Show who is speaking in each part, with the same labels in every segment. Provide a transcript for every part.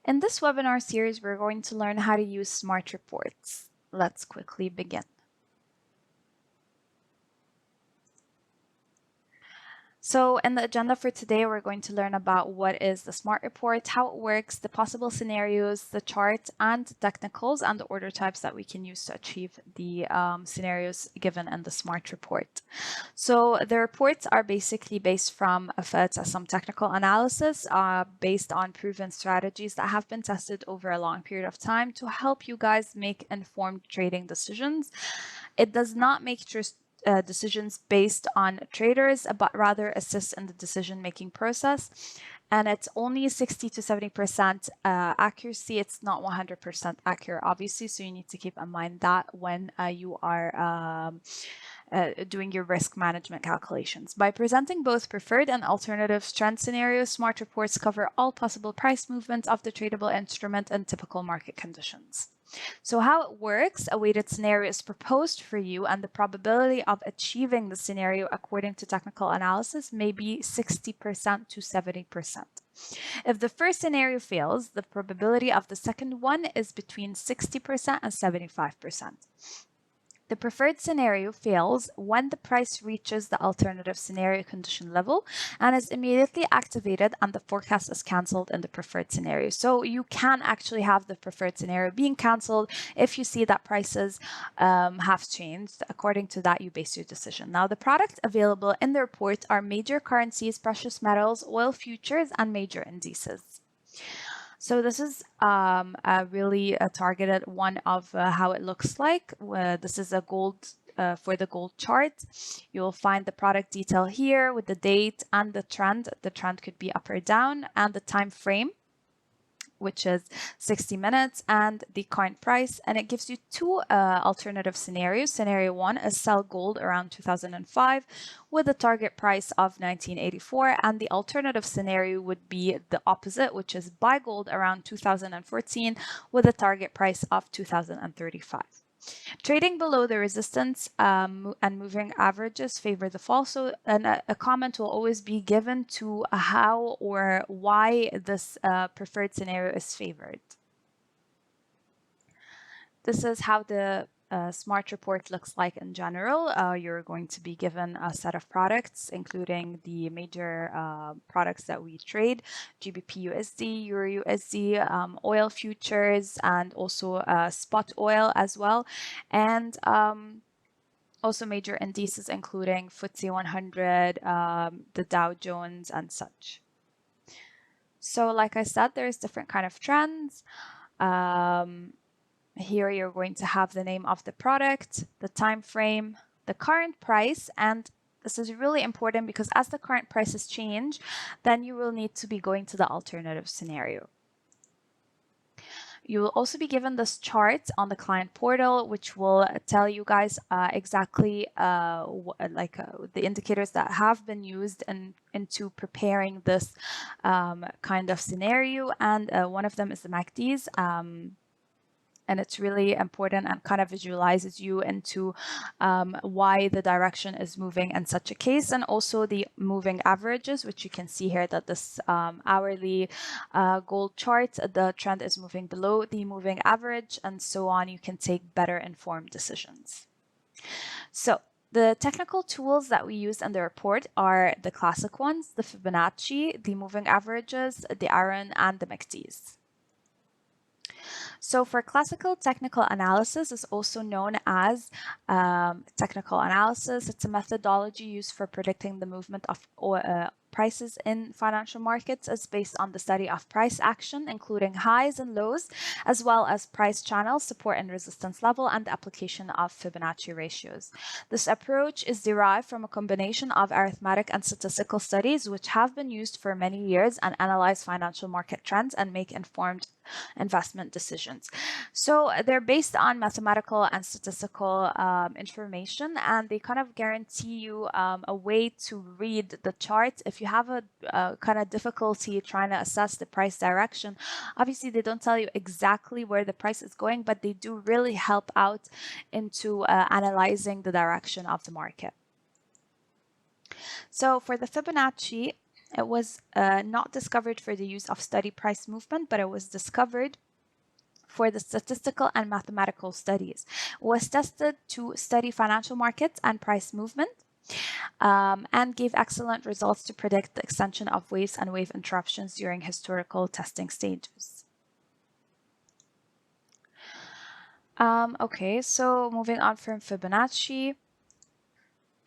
Speaker 1: In this webinar series, we're going to learn how to use smart reports. Let's quickly begin. So in the agenda for today, we're going to learn about what is the smart report, how it works, the possible scenarios, the chart, and technicals, and the order types that we can use to achieve the scenarios given in the smart report. So the reports are basically based from some technical analysis based on proven strategies that have been tested over a long period of time to help you guys make informed trading decisions. It does not make decisions based on traders, but rather assist in the decision-making process. And it's only 60 to 70% accuracy. It's not 100% accurate, obviously. So you need to keep in mind that when you are doing your risk management calculations. By presenting both preferred and alternative trend scenarios, smart reports cover all possible price movements of the tradable instrument and typical market conditions. So how it works, a weighted scenario is proposed for you, and the probability of achieving the scenario according to technical analysis may be 60% to 70%. If the first scenario fails, the probability of the second one is between 60% and 75%. The preferred scenario fails when the price reaches the alternative scenario condition level and is immediately activated and the forecast is cancelled in the preferred scenario. So you can actually have the preferred scenario being cancelled if you see that prices have changed. According to that, you base your decision. Now, the products available in the report are major currencies, precious metals, oil futures, and major indices. So this is a really targeted one of how it looks like. This is a gold for the gold chart. You'll find the product detail here with the date and the trend. The trend could be up or down, and the time frame, which is 60 minutes, and the current price. And it gives you two alternative scenarios. Scenario one is sell gold around 2005 with a target price of 1984. And the alternative scenario would be the opposite, which is buy gold around 2014 with a target price of 2035. Trading below the resistance and moving averages favor the fall. So a comment will always be given to how or why this preferred scenario is favored. This is how the smart report looks like in general. You're going to be given a set of products, including the major products that we trade: GBP USD, Euro USD, oil futures, and also spot oil as well. And also major indices, including FTSE 100, the Dow Jones, and such. So like I said, there's different kind of trends. Here you're going to have the name of the product, the time frame, the current price, and this is really important because as the current prices change, then you will need to be going to the alternative scenario. You will also be given this chart on the client portal, which will tell you guys exactly the indicators that have been used into preparing this kind of scenario. And one of them is the MACDs. And it's really important and kind of visualizes you into why the direction is moving in such a case, and also the moving averages, which you can see here that this hourly gold chart, the trend is moving below the moving average, and so on. You can take better informed decisions. So the technical tools that we use in the report are the classic ones: the Fibonacci, the moving averages, the Aaron, and the MACDs. So for classical technical analysis, is also known as technical analysis. It's a methodology used for predicting the movement of prices in financial markets. Is based on the study of price action, including highs and lows, as well as price channels, support and resistance level, and the application of Fibonacci ratios. This approach is derived from a combination of arithmetic and statistical studies, which have been used for many years and analyze financial market trends and make informed investment decisions. So they're based on mathematical and statistical information, and they kind of guarantee you a way to read the chart. If you have a kind of difficulty trying to assess the price direction, obviously they don't tell you exactly where the price is going, but they do really help out into analyzing the direction of the market. So for the Fibonacci, It was not discovered for the use of study price movement, but it was discovered for the statistical and mathematical studies. It was tested to study financial markets and price movement, and gave excellent results to predict the extension of waves and wave interruptions during historical testing stages. Okay, so moving on from Fibonacci,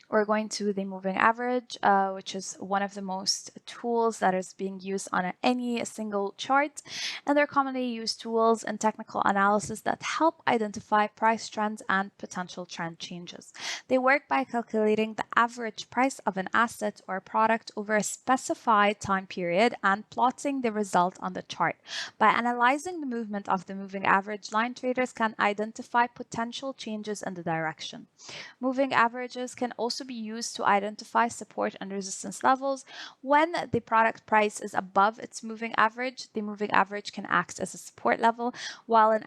Speaker 1: we're going to the moving average, which is one of the most tools that is being used on any single chart. And they're commonly used tools in technical analysis that help identify price trends and potential trend changes. They work by calculating the average price of an asset or product over a specified time period and plotting the result on the chart. By analyzing the movement of the moving average line, traders can identify potential changes in the direction. Moving averages can also be used to identify support and resistance levels. When the product price is above its moving average, the moving average can act as a support level, while if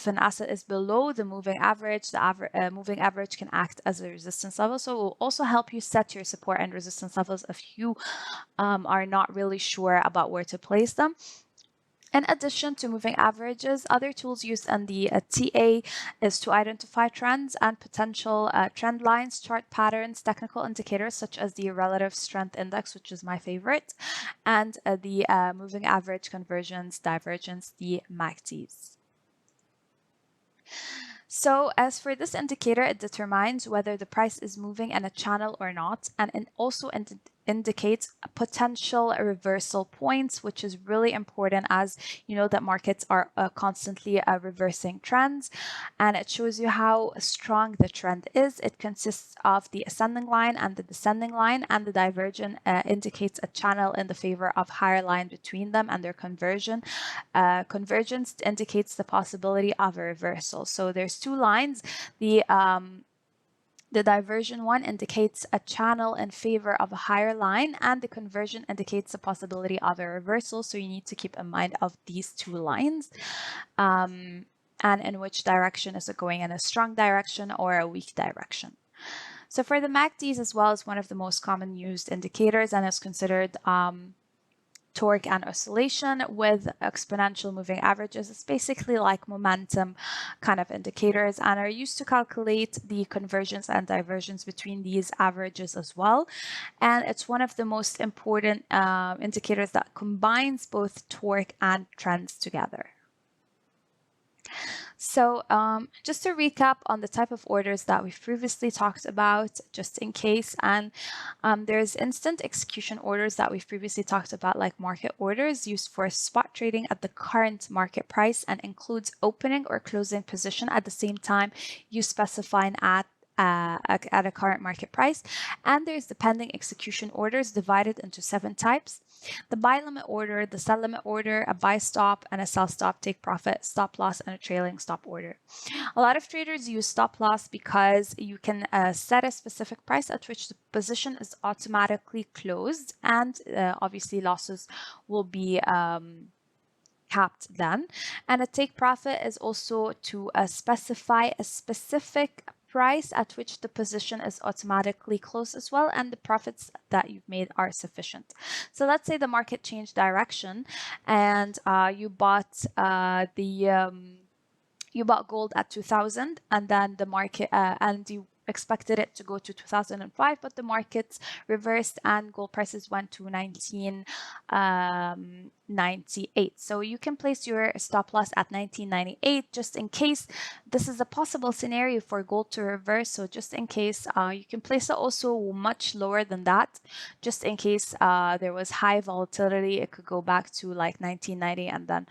Speaker 1: an asset is below the moving average, the moving average can act as a resistance level. So it will also help you set your support and resistance levels if you are not really sure about where to place them. In addition to moving averages, other tools used in the TA is to identify trends and potential trend lines, chart patterns, technical indicators such as the relative strength index, which is my favorite, and the moving average convergence, divergence, the MACDs. So as for this indicator, it determines whether the price is moving in a channel or not, and it also indicates potential reversal points, which is really important, as you know that markets are constantly reversing trends, and it shows you how strong the trend is. It consists of the ascending line and the descending line, and the divergence indicates a channel in the favor of higher line between them, and their convergence indicates the possibility of a reversal. So there's two lines. The diversion one indicates a channel in favor of a higher line, and the conversion indicates the possibility of a reversal. So you need to keep in mind of these two lines, and in which direction is it going, in a strong direction or a weak direction. So for the MACDs as well, is one of the most common used indicators and is considered torque and oscillation with exponential moving averages. It's basically like momentum kind of indicators, and are used to calculate the convergence and divergence between these averages as well. And it's one of the most important indicators that combines both torque and trends together. So just to recap on the type of orders that we've previously talked about, just in case, and there's instant execution orders that we've previously talked about, like market orders used for spot trading at the current market price and includes opening or closing position at the same time you specifying at a current market price. And there's the pending execution orders divided into 7 types. The buy limit order, the sell limit order, a buy stop, and a sell stop, take profit, stop loss, and a trailing stop order. A lot of traders use stop loss because you can set a specific price at which the position is automatically closed, and obviously losses will be capped then. And a take profit is also to specify a specific price at which the position is automatically closed as well, and the profits that you've made are sufficient. So let's say the market changed direction, and you bought you bought gold at 2000, and then the market and you expected it to go to 2005, but the markets reversed and gold prices went to 1998. So you can place your stop loss at 1998 just in case. This is a possible scenario for gold to reverse. So just in case, you can place it also much lower than that, just in case there was high volatility. It could go back to like 1990 and then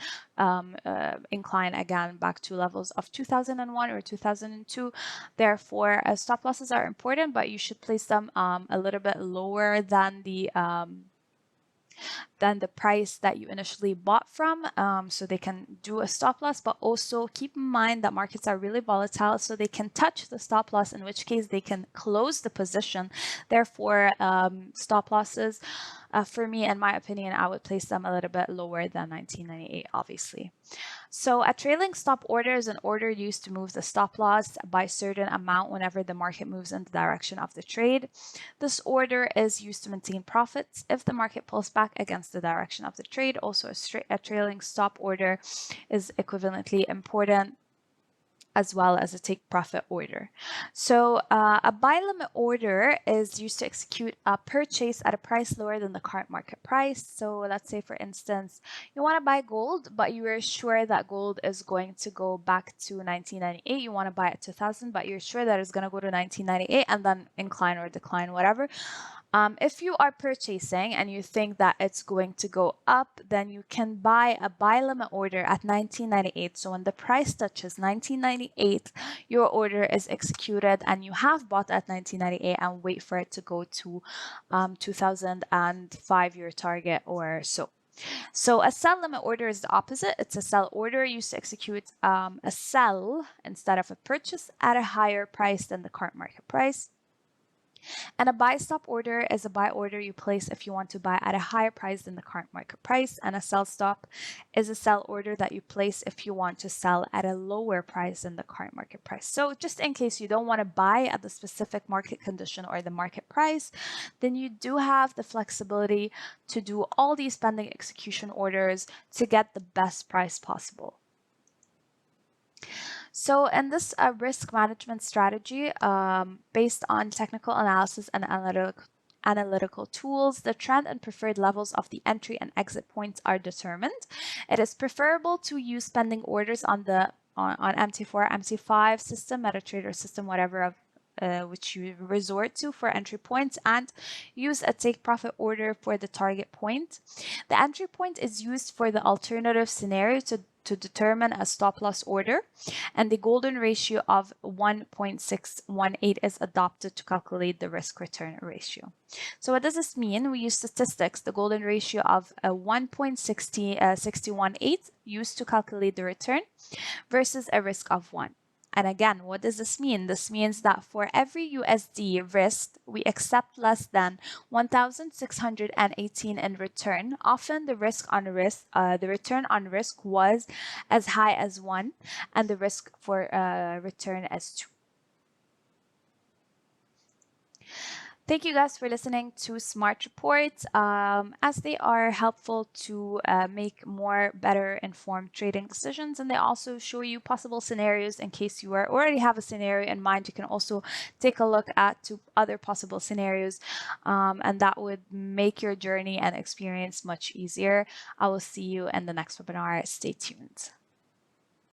Speaker 1: incline again back to levels of 2001 or 2002. Therefore, stop losses are important, but you should place them a little bit lower than the price that you initially bought from, so they can do a stop loss. But also keep in mind that markets are really volatile, so they can touch the stop loss, in which case they can close the position. Therefore, stop losses For me, in my opinion, I would place them a little bit lower than 1998, obviously. So a trailing stop order is an order used to move the stop loss by a certain amount whenever the market moves in the direction of the trade. This order is used to maintain profits if the market pulls back against the direction of the trade. Also, a trailing stop order is equivalently important, as well as a take profit order. So a buy limit order is used to execute a purchase at a price lower than the current market price. So let's say, for instance, you want to buy gold, but you are sure that gold is going to go back to 1998. You want to buy it 2000, but you're sure that it's going to go to 1998 and then incline or decline, whatever. If you are purchasing and you think that it's going to go up, then you can buy a buy limit order at 1998. So when the price touches 1998, your order is executed and you have bought at 1998 and wait for it to go to 2005, your target or so. So a sell limit order is the opposite. It's a sell order used to execute a sell instead of a purchase at a higher price than the current market price. And a buy stop order is a buy order you place if you want to buy at a higher price than the current market price. And a sell stop is a sell order that you place if you want to sell at a lower price than the current market price. So just in case you don't want to buy at the specific market condition or the market price, then you do have the flexibility to do all these pending execution orders to get the best price possible. So in this risk management strategy, based on technical analysis and analytical tools, the trend and preferred levels of the entry and exit points are determined. It is preferable to use pending orders on MT4, MT5 system, MetaTrader system, whatever of which you resort to for entry points, and use a take profit order for the target point. The entry point is used for the alternative scenario to determine a stop loss order, and the golden ratio of 1.618 is adopted to calculate the risk return ratio. So what does this mean? We use statistics, the golden ratio of 1.618 used to calculate the return versus a risk of 1. And again, what does this mean? This means that for every USD risked, we accept less than 1,618 in return. Often the return on risk was as high as 1, and the risk for return as 2. Thank you guys for listening to Smart Reports, as they are helpful to make more better informed trading decisions, and they also show you possible scenarios in case you already have a scenario in mind. You can also take a look at other possible scenarios, and that would make your journey and experience much easier. I will see you in the next webinar. Stay tuned.